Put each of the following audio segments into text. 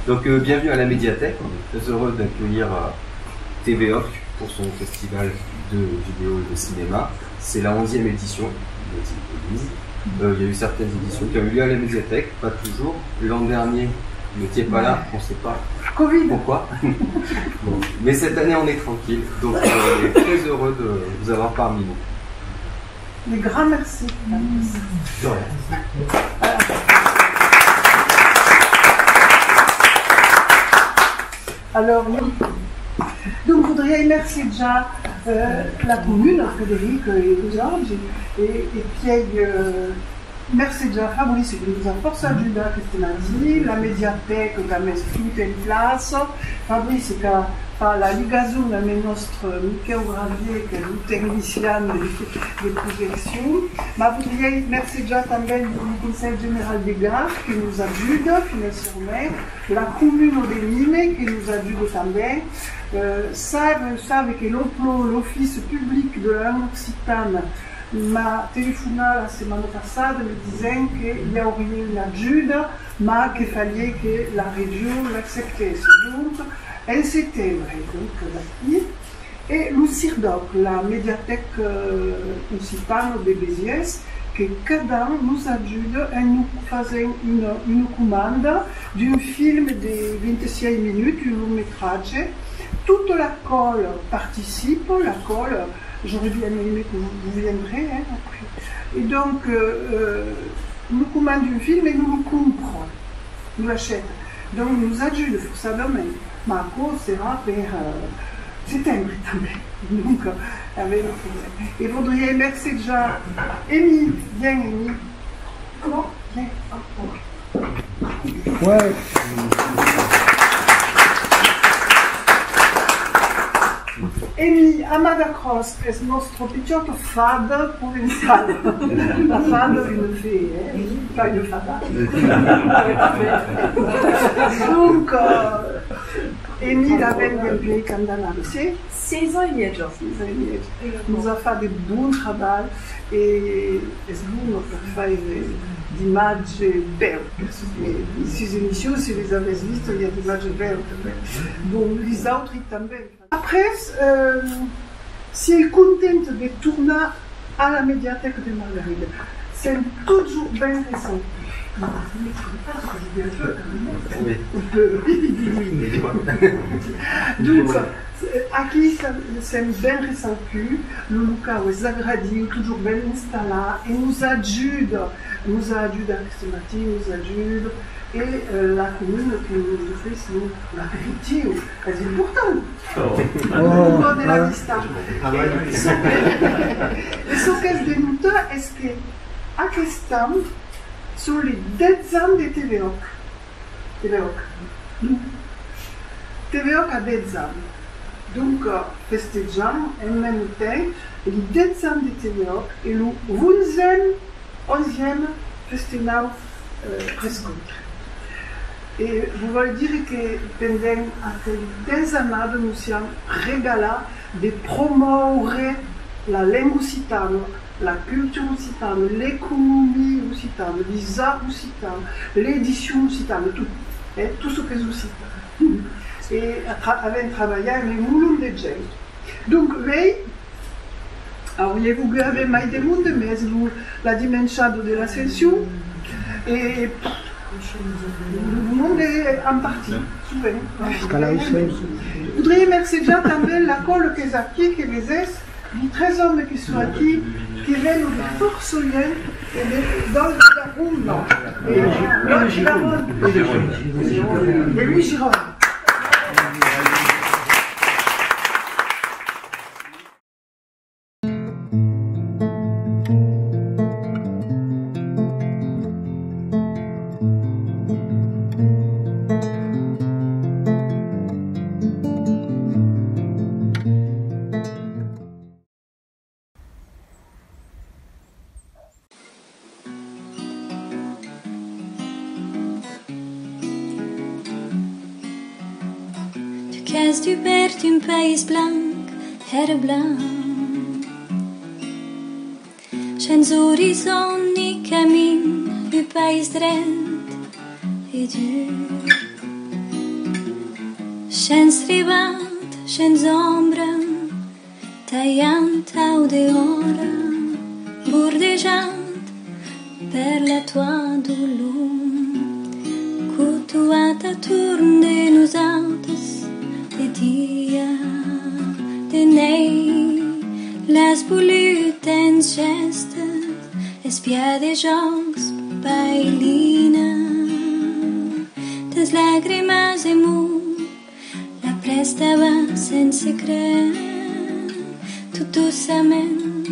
Donc bienvenue à la médiathèque, on est très heureux d'accueillir TVOC pour son festival de vidéo et de cinéma. C'est la 11e édition, il y a eu certaines éditions qui ont eu lieu à la médiathèque, pas toujours. L'an dernier, vous n'étiez pas là, on ne sait pas Covid. Pourquoi. Bon. Mais cette année on est tranquille, donc on est très heureux de vous avoir parmi nous. Les grands merci. De rien. Alors, donc, je voudrais remercier déjà la commune, Frédéric et Georges, et puis merci déjà Fabrice che nous a forse aiutato questa mattina, la mediateca che ha messo tutto in place, Fabrice che fa la ligazione avec notre Michel Gravier, qui est le technicien de projection. Ma voudrais remercier déjà também le Conseil général des gares qui nous aide financièrement, la commune de Mine qui nous aide também. Savent que l'Office public de la langue occitane m'a téléphoné la semaine passée me disant qu'il y aurait une aide, mais qu'il fallait que la région l'accepte. Donc, en septembre, donc, et le CIRDOC, la médiathèque occitane de Béziers, que cada nous aide et nous faisons une commande d'un film de 26 minutes, un long métrage. Toute l'école participe, l'école, j'aurais bien aimé que vous viendrez. Hein, après. Et donc, nous commandons un film et nous le comprons, nous l'achetons. Donc, nous aidons pour ça demain. Ma cause sera vers septembre. Donc, avec le problème. Et je voudrais remercier déjà Amy. Viens, Amy. Comment? Viens. Ouais. Amy Amadacros è il nostro picciotto fad provenzale, la fad une fée, pas une fada. Donc, Amy l'avait bien condamné, c'est 6 ans et demi. nous a fait de bons travail et nous avons fait des images belles. Ces émissions, si vous les avez vues, il y a des images belles. Donc, les autres, ils também. Après, si elle est contente de tourner à la médiathèque de Margaride, c'est toujours bien récent. Donc, aqui c'est bien récent le local est agradi, toujours bien installé et nous aide à ce matin, nous aide et la commune qui nous fait l'apéritif, c'est important. De la distance. Et ce que je dénote, est-ce que à Questam, sur les 10 ans de TVOC, TVOC a 10 ans. Donc, festegiamo en même temps les 10 ans de TVOC et le 11e festival presque. Et vous voulez dire que pendant des années, nous sommes régalés de promouvoir la langue occitane, la culture occitane, l'économie occitane, les arts occitanes, l'édition occitane, tout ce que est occitan. Et avec travaillé avec moulin de gens. Donc, vous avez mai de monde, mais la dimension de l'ascension, et le monde est en partie, souvent. Je voudrais remercier déjà também l'école qui est ici, qui les est, les 13 hommes qui sont ici, qui viennent de Forçoyen et dans la Roume, et Louis Giron. Qu'est-ce tu perds un pays blanc, herre blanc. Sans horizon ni camine, un pays dret et dur. Känns rivat, känns ombra, tagliant audeora, bordeggiant per la tua dolor, cutuata turn de nos autos, de dia, de nei, las volutens gestes, espia de jocs, bailina, des lágrimas e mu, la prestava sense creure, tot doucement,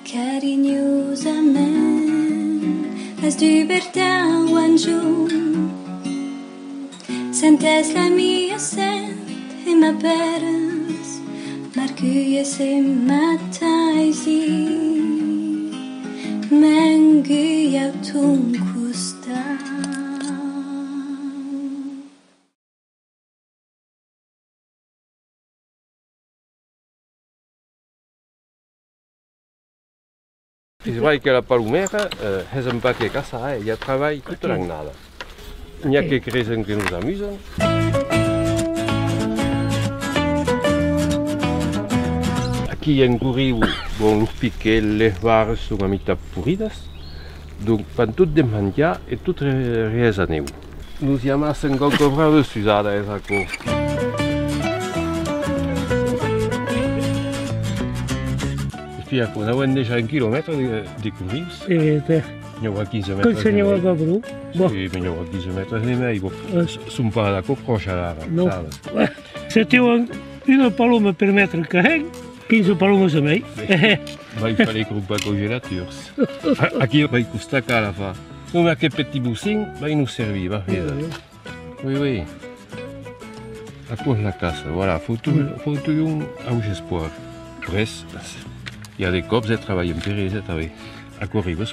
carinyosament, es llibertau en junt. Sentes la mia set e m'aperes, marculles e mataisi, m'enguiau ton costat. C'est vrai que la palomera és un paquet a casa, hi ha treball tota l'annada. N'hi ha que creixen que nos amusen. Aquí en Curiu, bon, los piquets, les barres són a mitat purides, donc fan tot de menjar i tot res a neu. Nos hi amassen qualque brava susada, és acord. Fia, quan hauen deixat un quilòmetre de Curius, n'hi ha 15 metres. Que se n'hi ha Gabrú? Sí, n'hi ha 15 metres de mai. Som pas d'accord proche ara. No. Se tenen una paloma per metre que heng, 15 palomes a mai. Vai fallait grouper congélatures. Aquí va costar car la fa. Donc aquest petit boussin va nous servir, va fer. Oui, oui. A cause la casa, voilà. Faut tout un espoir. Pres. Il y a des cops qui travaillent en Pérez, à Corribe,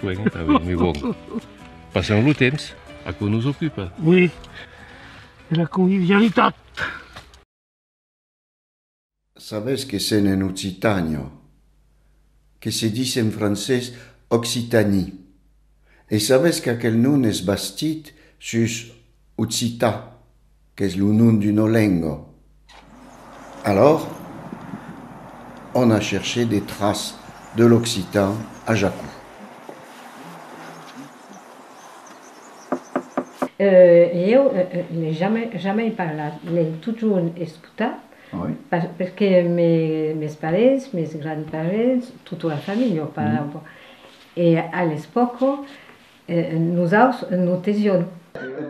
mais bon, passons le temps, à quoi nous occupe. Oui, la convivialité. Sabes que c'est en Occitanio, que se dit en français Occitanie. Et sabes qu'aquel nom est bastit sur Occita, que est le nom d'une langue. Alors, on a cherché des traces de l'occitan à Jacou. Io n'ai jamais parlat, l'he toujours escoltat, perché mes pares, mes grands-parents, tutta la famiglia parlava. E all'epoca nosaltres no teníem.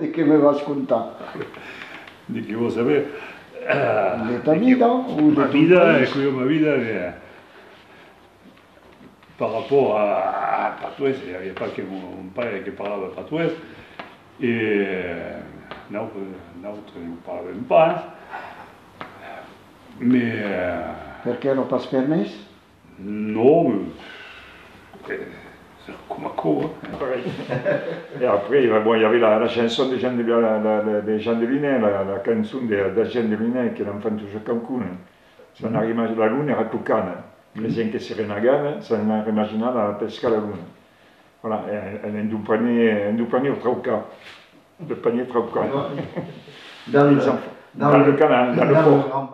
De què me vas contar? De què vols saber? De ta vida ou de ma vida, ma vida par rapport à patois, il n'y avait pas que mon père qui parlait patois, et nous ne parlions pas, mais... Perché non pas permis? Non, mais... c'est comme à quoi. Et après, bon, il y avait la chanson de Jean de Linet, la canzone de Jean de Linet, che l'enfant toujours Cancun. Se n'arriva la luna era toccana. La gent que se renegava se n'imaginava a pescar la luna. Voilà, en un panier traucat. Le panier traucat. Dans le canal, dans le port.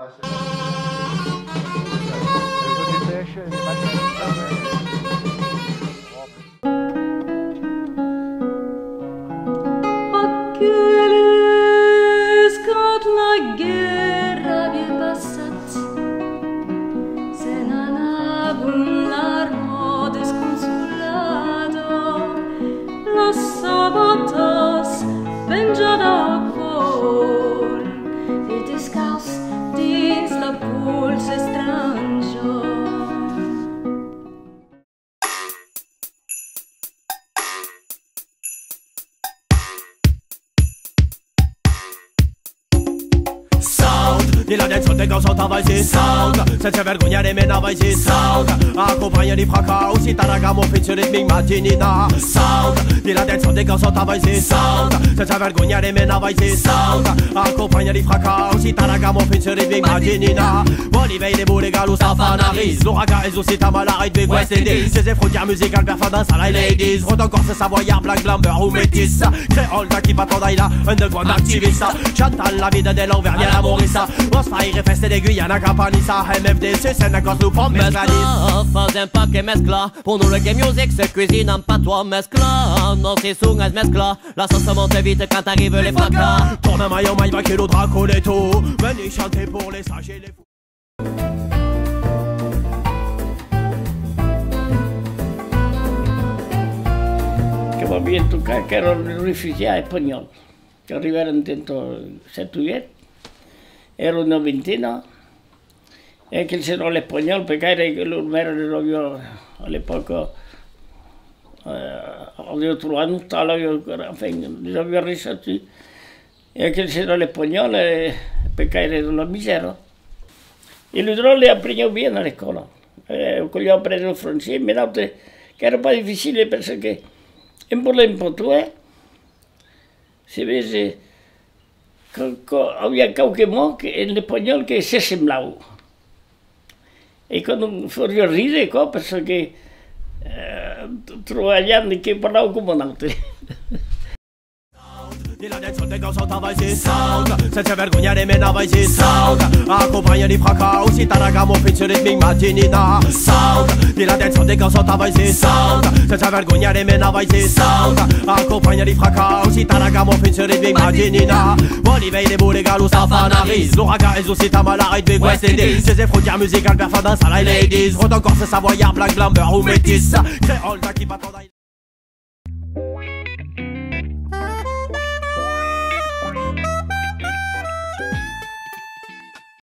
Benjada cor, e descalç dins e la danza del causata vai si salta, senza vergognare mena vai si salta, accompagna di fracao, si taragamo pensieri mi immagini na salta, e la danza del causata vai si salta, senza vergognare mena vai si salta, accompagna di fracao, si taragamo pensieri mi immagini na, vuoi vedere pure gallo sta fanaris, l'oraga esuscita malare di West Indies, se frontières musicales per far danzare i ladies, rot encore se savoyard, black, blamber ou métis, créole da chi patto dai là, underground activista, Chantal la vida dell'Auvergne la Morissa, Osfire feste de Guyana Campanissa, MFDC, c'est une cause nous prend mescla, fazem pas que mescla, pour nous le game music se cuisine en patois mescla, non c'est sourd mescla, la sauce monte vite quand arrivent les fracas, tourne un maillot, maille, vaquero, dracoletto, venez chanter pour les sages et les fous. Che va bien tocar, che erano rifugiati spagnoli, che arrivarono dentro Setuyet, era una ventina, e che c'erano gli spagnoli, perché loro erano all'epoca, avevo trovato un talo, li avevo risciati, e che c'erano gli spagnoli, perché erano la misera. E loro li apprendono bene alla scuola, quando io ho preso il francese, mi ha detto che era un po' difficile perché in portugais, si vede che havia qualche modo in spagnolo che si assemblava. E quando fuori a ridere, perché trovavo che parlavo come un altro. E la danza del causata vai si salta, senza vergognare mena vai si salta, accompagna di fracao, si taragamo pensieri mi immagini na salta, e la danza del causata vai si salta, senza vergognare mena vai si salta, accompagna di fracao, si taragamo pensieri mi immagini na, vuoi vedere pure gallo sta fanaris, l'oraga esuscita malare di West Indies, se frontières musicales per far danzare i ladies, rot encore se savoyard, black, blamber ou métis, créole da chi patto dai